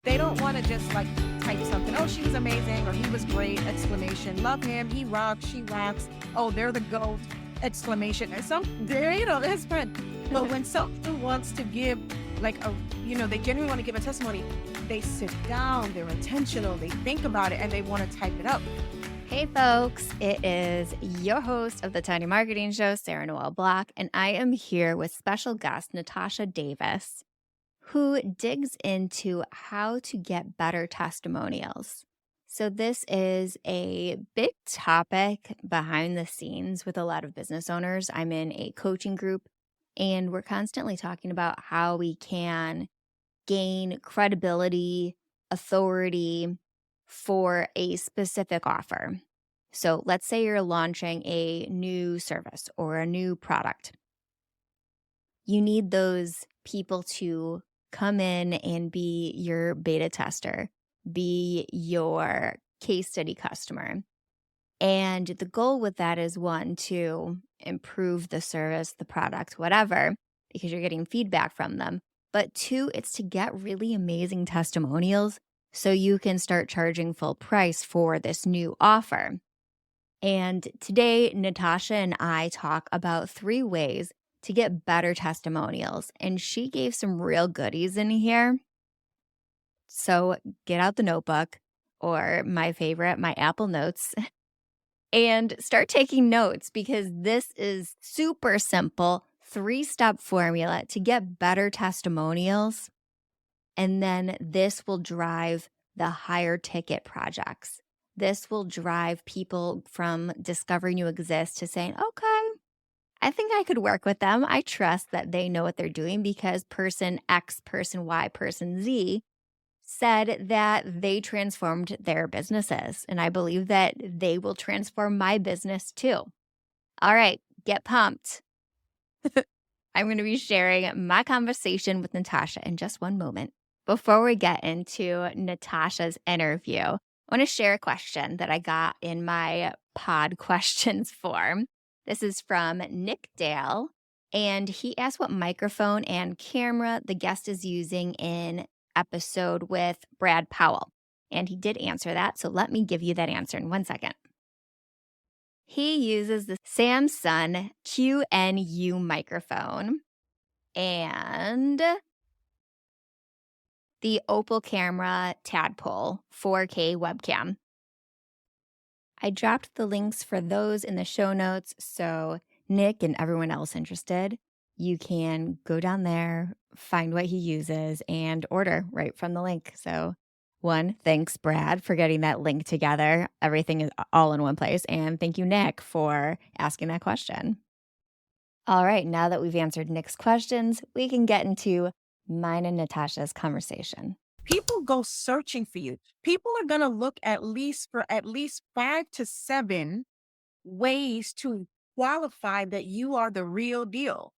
They don't want to just like type something, oh, she was amazing or he was great, exclamation, love him, he rocks, she rocks, oh, they're the GOAT, exclamation. And that's fun. But when someone wants to give like they genuinely want to give a testimony, they sit down, they're intentional, they think about it, and they want to type it up. Hey folks, it is your host of the Tiny Marketing Show, Sarah Noel Block, and I am here with special guest Natasha Davis, who digs into how to get better testimonials. So this is a big topic behind the scenes with a lot of business owners. I'm in a coaching group, and we're constantly talking about how we can gain credibility, authority for a specific offer. So let's say you're launching a new service or a new product. You need those people to come in and be your beta tester, be your case study customer. And the goal with that is one, to improve the service, the product, whatever, because you're getting feedback from them. But two, it's to get really amazing testimonials so you can start charging full price for this new offer. And today, Natasha and I talk about 3 ways to get better testimonials. And she gave some real goodies in here. So get out the notebook, or my favorite, my Apple Notes, and start taking notes, because this is super simple 3-step formula to get better testimonials. And then this will drive the higher ticket projects. This will drive people from discovering you exist to saying, okay, I think I could work with them. I trust that they know what they're doing because person X, person Y, person Z said that they transformed their businesses. And I believe that they will transform my business too. All right, get pumped. I'm going to be sharing my conversation with Natasha in just one moment. Before we get into Natasha's interview, I want to share a question that I got in my pod questions form. This is from Nick Dale, and he asked what microphone and camera the guest is using in episode with Brad Powell. And he did answer that, so let me give you that answer in 1 second. He uses the Samsung QNU microphone and the Opal Camera Tadpole 4K webcam. I dropped the links for those in the show notes, so Nick and everyone else interested, you can go down there, find what he uses, and order right from the link. So one, thanks, Brad, for getting that link together. Everything is all in one place. And thank you, Nick, for asking that question. All right, now that we've answered Nick's questions, we can get into mine and Natasha's conversation. People go searching for you. People are going to look at least 5 to 7 ways to qualify that you are the real deal.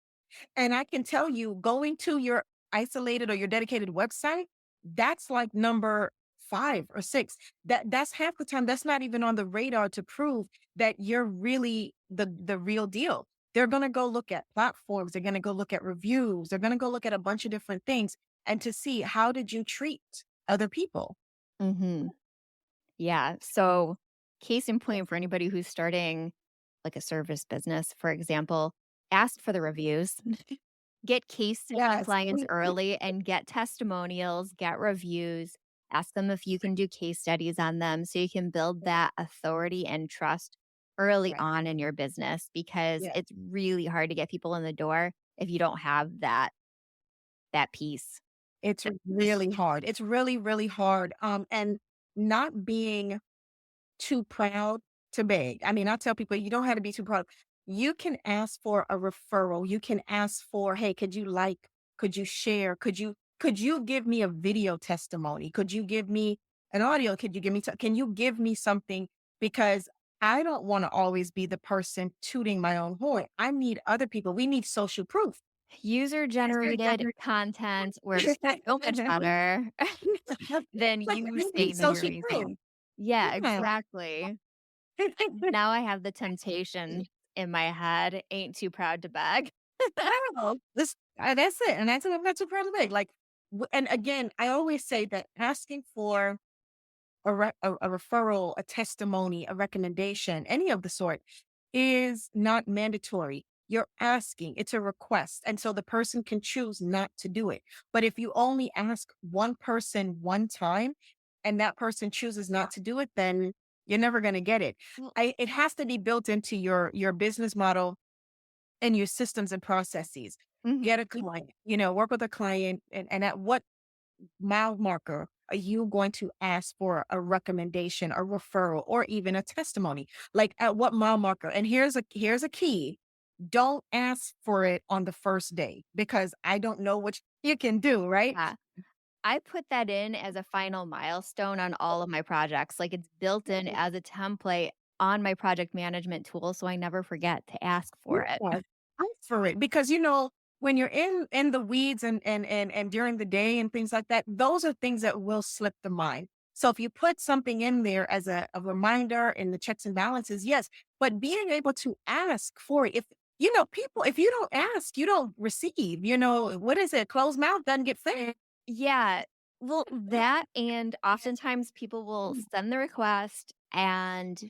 And I can tell you, going to your isolated or your dedicated website, that's like number 5 or 6. That's half the time. That's not even on the radar to prove that you're really the real deal. They're going to go look at platforms. They're going to go look at reviews. They're going to go look at a bunch of different things and to see, how did you treat other people? Mm-hmm. Yeah. So case in point for anybody who's starting like a service business, for example, ask for the reviews. Get case study Yes. clients early and get testimonials, get reviews. Ask them if you can do case studies on them so you can build that authority and trust early Right. on in your business, because Yeah. it's really hard to get people in the door if you don't have that piece. It's really hard. It's really, really hard. And not being too proud to beg. I mean, I tell people, you don't have to be too proud. You can ask for a referral. You can ask for, hey, could you share? Could you give me a video testimony? Could you give me an audio? Can you give me something? Because I don't want to always be the person tooting my own horn. I need other people. We need social proof. User generated content works so much better than Like, you we need saying that you're social proof. amazing. Yeah, Yeah. exactly. Now I have the temptation in my head, ain't too proud to beg. Wow, that's it, and that's what I'm not too proud to make. Like, And again, I always say that asking for a referral, a testimony, a recommendation, any of the sort is not mandatory. You're asking, it's a request. And so the person can choose not to do it. But if you only ask one person one time and that person chooses not to do it, then you're never going to get it. It has to be built into your business model and your systems and processes. Mhm. Get a client, work with a client, and at what mile marker are you going to ask for a recommendation, a referral, or even a testimony? Like at what mile marker? And here's a key. Don't ask for it on the first day because I don't know what you can do, right? Yeah. I put that in as a final milestone on all of my projects. Like it's built in as a template on my project management tool so I never forget to ask for Yeah, it. ask for it because when you're in the weeds and during the day and things like that, those are things that will slip the mind. So if you put something in there as a reminder in the checks and balances, yes, but being able to ask for it. If people, if you don't ask, you don't receive. What is it? Closed mouth doesn't get fed. Yeah. Well, that and oftentimes people will send the request and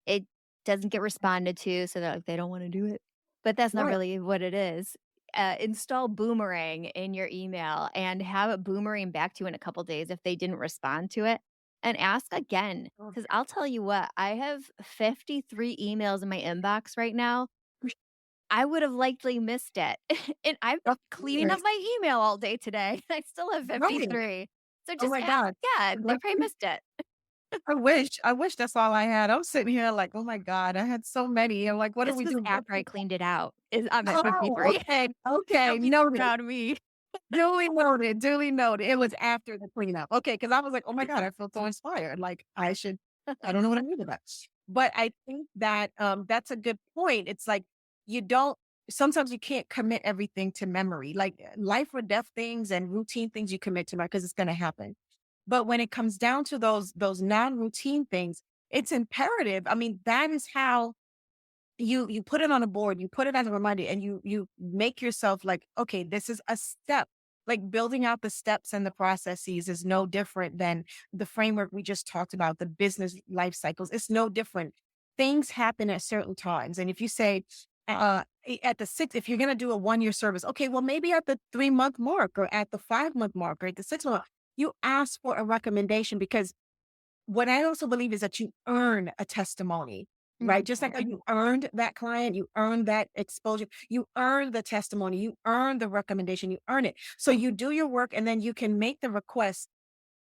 it doesn't get responded to, so they're like, they don't wanna do it. But that's not Right. really what it is. Install Boomerang in your email and have it boomerang back to you in a couple days if they didn't respond to it, and ask again. Because 'cause I'll tell you what, I have 53 emails in my inbox right now. I would have likely missed it, and I'm Of cleaning up course. my email all day today. I still have Right. 53. So Oh just my ask God. again. They probably missed it. I wish that's all I had. I'm sitting here like, "Oh my god, I had so many." I'm like, "What do This we was do?" after I cleaned it out. I'm at Oh, 53. okay, okay, Don't be too noted. proud of me. Duly noted, duly noted. It was after the cleanup. Okay, because I was like, "Oh my god, I feel so inspired." Like, I don't know what I need about. But I think that, that's a good point. It's like, you don't sometimes you can't commit everything to memory. Like, life or death things and routine things you commit to memory because it's gonna happen. But when it comes down to those non-routine things, it's imperative. I mean, that is how you put it on a board, you put it as a reminder, and you make yourself like, okay, this is a step. Like building out the steps and the processes is no different than the framework we just talked about, the business life cycles. It's no different. Things happen at certain times. And if you say, at the if you're going to do a 1 year service, okay, well, maybe at the 3 month mark or at the 5 month mark or at the 6 month, you ask for a recommendation because what I also believe is that you earn a testimony, right? Mhm. Just like how you earned that client, you earned that exposure, you earn the testimony, you earn the recommendation, you earn it. So you do your work and then you can make the request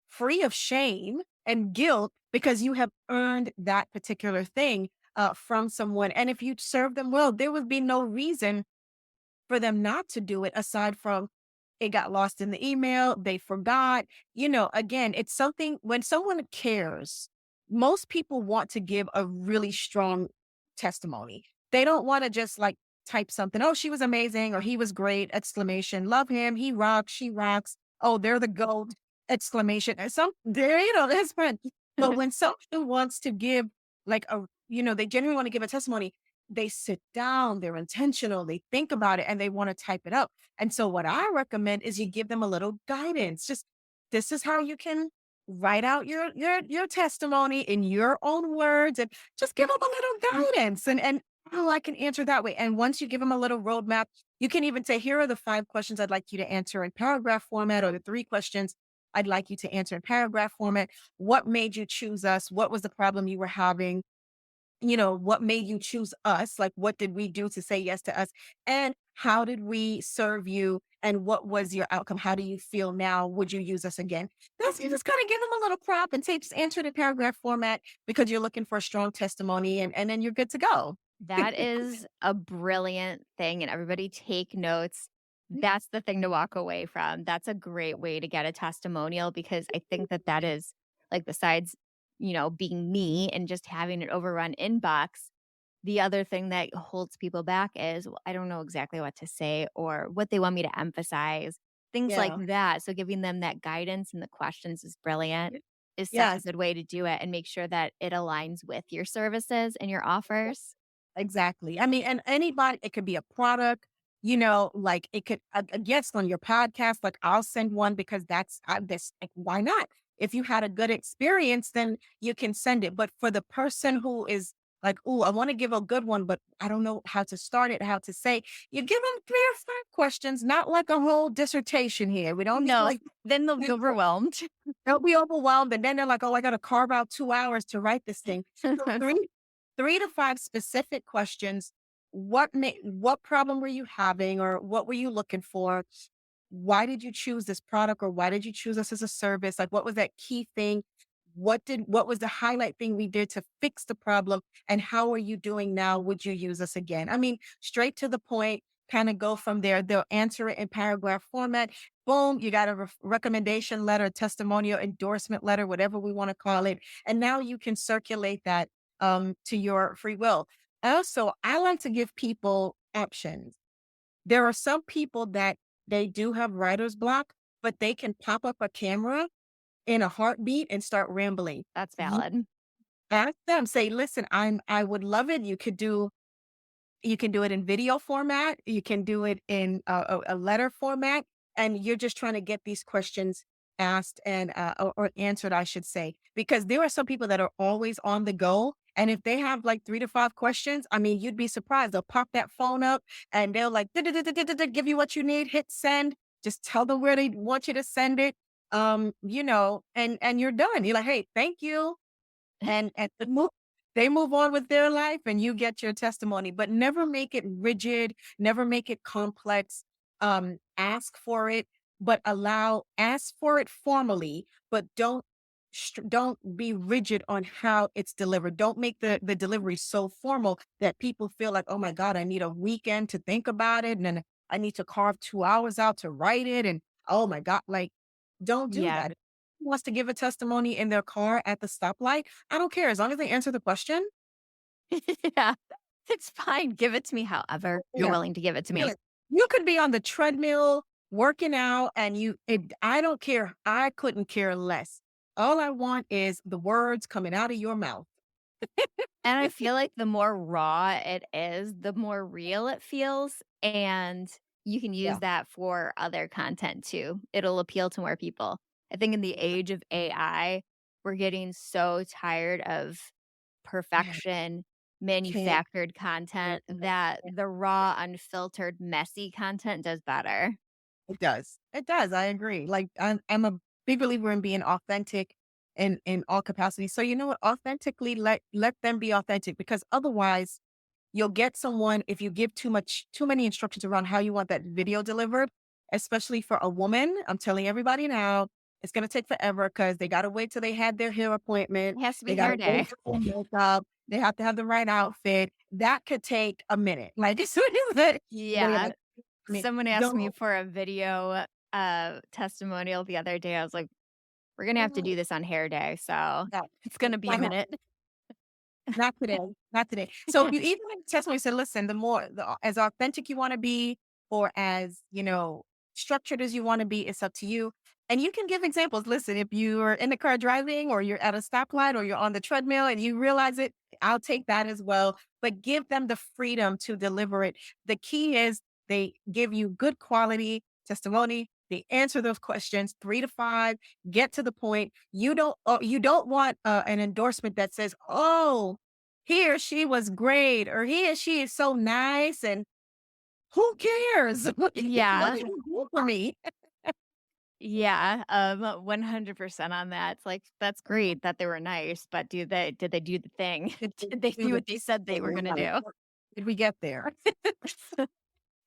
free of shame and guilt because you have earned that particular thing from someone. And if you serve them well, there would be no reason for them not to do it aside from it got lost in the email, they forgot. Again, it's something when someone cares, most people want to give a really strong testimony. They don't want to just like type something, oh, she was amazing or he was great, exclamation, love him, he rocks, she rocks. Oh, they're the gold, exclamation. And some there, that's fun. But when someone wants to give like they genuinely want to give a testimony, they sit down, they're intentional, they think about it, and they want to type it up. And so, what I recommend is you give them a little guidance. Just this is how you can write out your testimony in your own words, and just give them a little guidance. And oh, I can answer that way. And once you give them a little roadmap, you can even say, here are the 5 questions I'd like you to answer in paragraph format, or the 3 questions I'd like you to answer in paragraph format. What made you choose us? What was the problem you were having? What made you choose us? Like, what did we do to say yes to us? And how did we serve you? And what was your outcome? How do you feel now? Would you use us again? You just kind of give them a little prop and say, just answer the paragraph format because you're looking for a strong testimony and then you're good to go. That is a brilliant thing, and everybody take notes. That's the thing to walk away from. That's a great way to get a testimonial because I think that that is like besides, being me and just having an overrun inbox, the other thing that holds people back is, "Well, I don't know exactly what to say or what they want me to emphasize," things like Yeah. that. So giving them that guidance and the questions is brilliant, is such a Yes, good way to do it and make sure that it aligns with your services and your offers. exactly. I mean, and anybody, it could be a product, like it could, a guest on your podcast, like I'll send one because this, like, why not? If you had a good experience, then you can send it. But for the person who is like, oh, I want to give a good one, but I don't know how to start it, how to say, you give them 3 or 5 questions, not like a whole dissertation here. We don't need No, like, then they'll be overwhelmed. they'll be overwhelmed. And then they're like, oh, I got to carve out 2 hours to write this thing. So three to five specific questions. What problem were you having, or what were you looking for? Why did you choose this product, or why did you choose us as a service? Like, what was that key thing? What was the highlight thing we did to fix the problem? And how are you doing now? Would you use us again? I mean, straight to the point, kind of go from there. They'll answer it in paragraph format. Boom, you got a recommendation letter, testimonial, endorsement letter, whatever we want to call it. And now you can circulate that to your free will. Also, I like to give people options. There are some people that they do have writer's block, but they can pop up a camera in a heartbeat and start rambling. That's You valid. ask them, say, listen, I would love it. You can do it in video format. You can do it in a letter format. And you're just trying to get these questions asked and or answered, I should say, because there are some people that are always on the go. And if they have like 3 to 5 questions, I mean, you'd be surprised. They'll pop that phone up and they'll like give you what you need, hit send, just tell them where they want you to send it. And you're done. You're like, hey, thank you, and they move on with their life and you get your testimony, but never make it rigid, never make it complex. Ask for it, but ask for it formally, but don't be rigid on how it's delivered. Don't make the delivery so formal that people feel like, oh my God, I need a weekend to think about it. And then I need to carve 2 hours out to write it. And oh my God, like, don't do Yeah. that. Wants to give a testimony in their car at the stoplight, I don't care as long as they answer the question. Yeah. It's fine. Give it to me however you're Yeah. willing to give it to Yeah. me. You could be on the treadmill working out and I don't care. I couldn't care less. All I want is the words coming out of your mouth. And I feel like the more raw it is, the more real it feels, and you can use Yeah. that for other content too. It'll appeal to more people. I think in the age of AI, we're getting so tired of Yeah. perfection, Can't. manufactured content that the raw, unfiltered, messy content does better. It does. It does. I agree. Like I'm a big believer in being authentic in all capacities. So you know what? Authentically let them be authentic, because otherwise you'll get someone, if you give too many instructions around how you want that video delivered, especially for a woman. I'm telling everybody now, it's gonna take forever because they gotta wait till they had their hair appointment. It has to be They hair gotta day. wait for their makeup. They have to have the right outfit. That could take a minute. Like as soon as that, they're Yeah. like, I mean, Someone asked me don't. for a video testimonial the other day. I was like, we're gonna have to do this on hair day, so Yeah. it's gonna be a minute. Not today, not today. So you even in the testimony said, listen, as authentic you want to be, or as, structured as you want to be, it's up to you. And you can give examples. Listen, if you are in the car driving, or you're at a stoplight, or you're on the treadmill and you realize it, I'll take that as well. But give them the freedom to deliver it. The key is they give you good quality testimony. They answer those questions 3 to 5, get to the point. You don't want an endorsement that says, "Oh, he or she was great," or "he or she is so nice," and who cares? What did Yeah. you do for me? Yeah, 100% on that. It's like, that's great that they were nice, but did they do the thing? Did they Did they do do the what they said they were thing gonna right? do? Did we get there?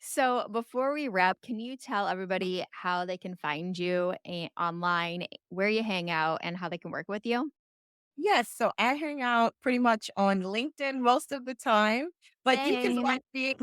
So, before we wrap, can you tell everybody how they can find you online, where you hang out, and how they can work with you? Yes, so I hang out pretty much on LinkedIn most of the time, but you can Same. find me,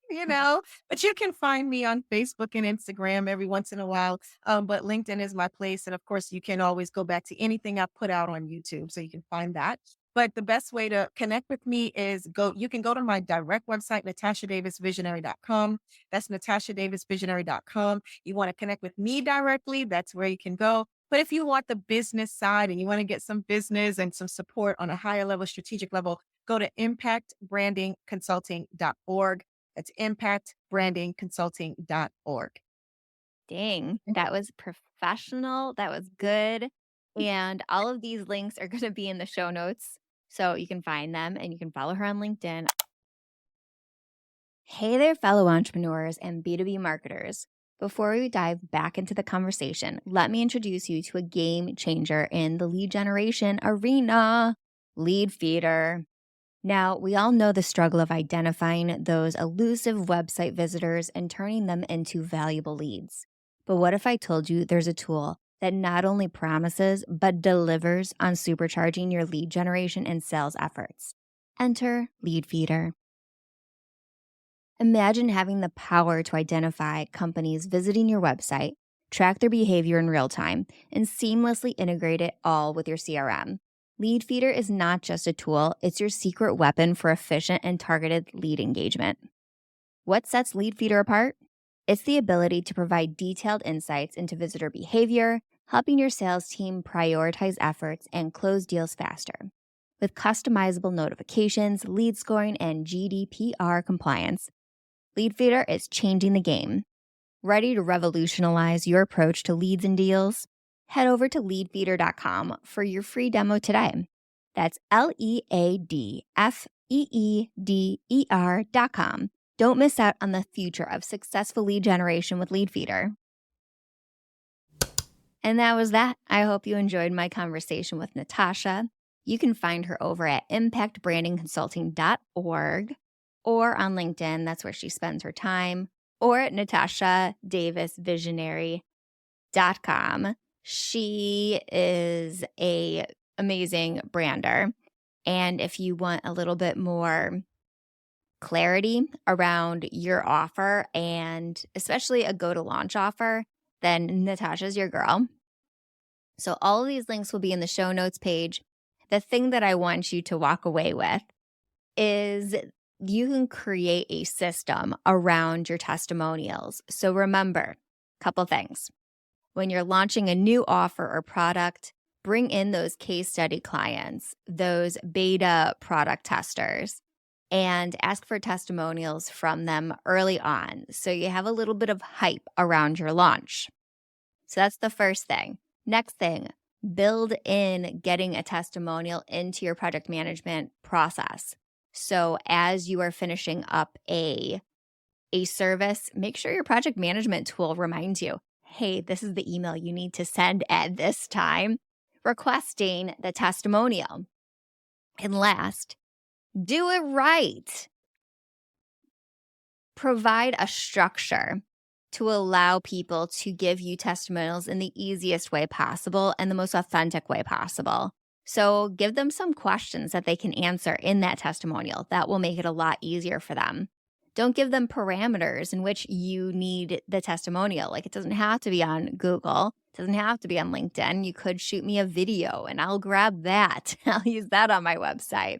yeah, but you can find me on Facebook and Instagram every once in a while. But LinkedIn is my place. And of course, you can always go back to anything I put out on YouTube. So you can find that. But the best way to connect with me is you can go to my direct website, natashadavisvisionary.com. That's natashadavisvisionary.com. You want to connect with me directly, that's where you can go. But if you want the business side and you want to get some business and some support on a higher level, strategic level, go to impactbrandingconsulting.org. That's impactbrandingconsulting.org. Dang, that was professional. That was good. And all of these links are going to be in the show notes. So you can find them and you can follow her on LinkedIn. Hey there, fellow entrepreneurs and B2B marketers. Before we dive back into the conversation, let me introduce you to a game changer in the lead generation arena, Lead Feeder. Now, we all know the struggle of identifying those elusive website visitors and turning them into valuable leads. But what if I told you there's a tool that not only promises, but delivers on supercharging your lead generation and sales efforts? Enter Lead Feeder. Imagine having the power to identify companies visiting your website, track their behavior in real time, and seamlessly integrate it all with your CRM. Lead Feeder is not just a tool, it's your secret weapon for efficient and targeted lead engagement. What sets Lead Feeder apart? It's the ability to provide detailed insights into visitor behavior, helping your sales team prioritize efforts and close deals faster. With customizable notifications, lead scoring, and GDPR compliance, Lead Feeder is changing the game. Ready to revolutionize your approach to leads and deals? Head over to leadfeeder.com for your free demo today. That's LEADFEEDER.com. Don't miss out on the future of successful lead generation with Lead Feeder. And that was that. I hope you enjoyed my conversation with Natasha. You can find her over at impactbrandingconsulting.org or on LinkedIn. That's where she spends her time, or at Natasha Davis Visionary.com. She is a amazing brander. And if you want a little bit more clarity around your offer, and especially a go to launch offer, then Natasha's your girl. So all of these links will be in the show notes page. The thing that I want you to walk away with is you can create a system around your testimonials. So remember, a couple things. When you're launching a new offer or product, bring in those case study clients, those beta product testers, and ask for testimonials from them early on so you have a little bit of hype around your launch. So that's the first thing. Next thing, build in getting a testimonial into your project management process. So as you are finishing up a service, make sure your project management tool reminds you, hey, this is the email you need to send at this time, requesting the testimonial. And last, do it right. Provide a structure to allow people to give you testimonials in the easiest way possible and the most authentic way possible. So give them some questions that they can answer in that testimonial. That will make it a lot easier for them. Don't give them parameters in which you need the testimonial. Like, it doesn't have to be on Google. It doesn't have to be on LinkedIn. You could shoot me a video and I'll grab that. I'll use that on my website.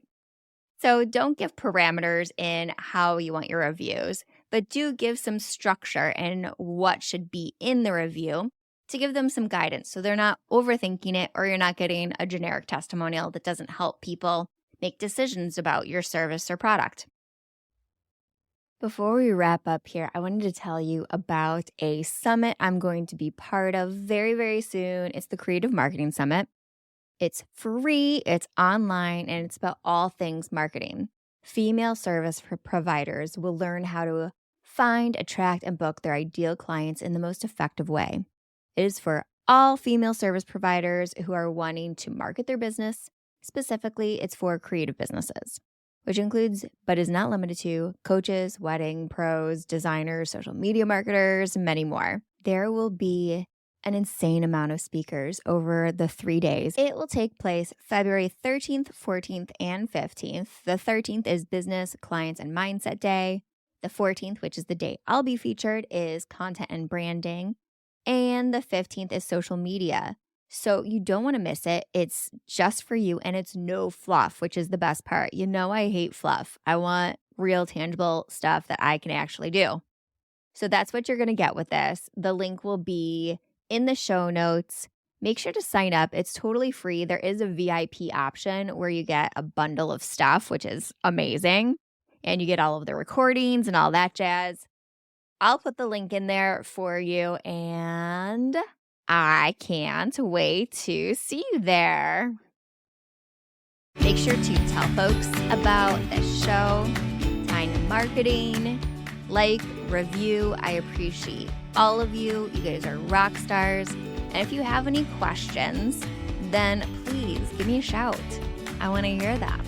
So don't give parameters in how you want your reviews, but do give some structure in what should be in the review to give them some guidance so they're not overthinking it, or you're not getting a generic testimonial that doesn't help people make decisions about your service or product. Before we wrap up here, I wanted to tell you about a summit I'm going to be part of very, very soon. It's the Creative Marketing Summit. It's free, it's online, and it's about all things marketing. Female service providers will learn how to find, attract, and book their ideal clients in the most effective way. It is for all female service providers who are wanting to market their business. Specifically, it's for creative businesses, which includes, but is not limited to, coaches, wedding pros, designers, social media marketers, and many more. There will be an insane amount of speakers over the 3 days. It will take place February 13th, 14th, and 15th. The 13th is Business, Clients, and Mindset Day. The 14th, which is the day I'll be featured, is Content and Branding. And the 15th is Social Media. So you don't want to miss it. It's just for you, and it's no fluff, which is the best part. You know I hate fluff. I want real, tangible stuff that I can actually do. So that's what you're going to get with this. The link will be in the show notes. Make sure to sign up. It's totally free. There is a VIP option where you get a bundle of stuff, which is amazing. and you get all of the recordings and all that jazz. I'll put the link in there for you, and I can't wait to see you there. Make sure to tell folks about this show, Tiny Marketing, like, review. I appreciate all of you. You guys are rock stars. And if you have any questions, then please give me a shout. I want to hear them.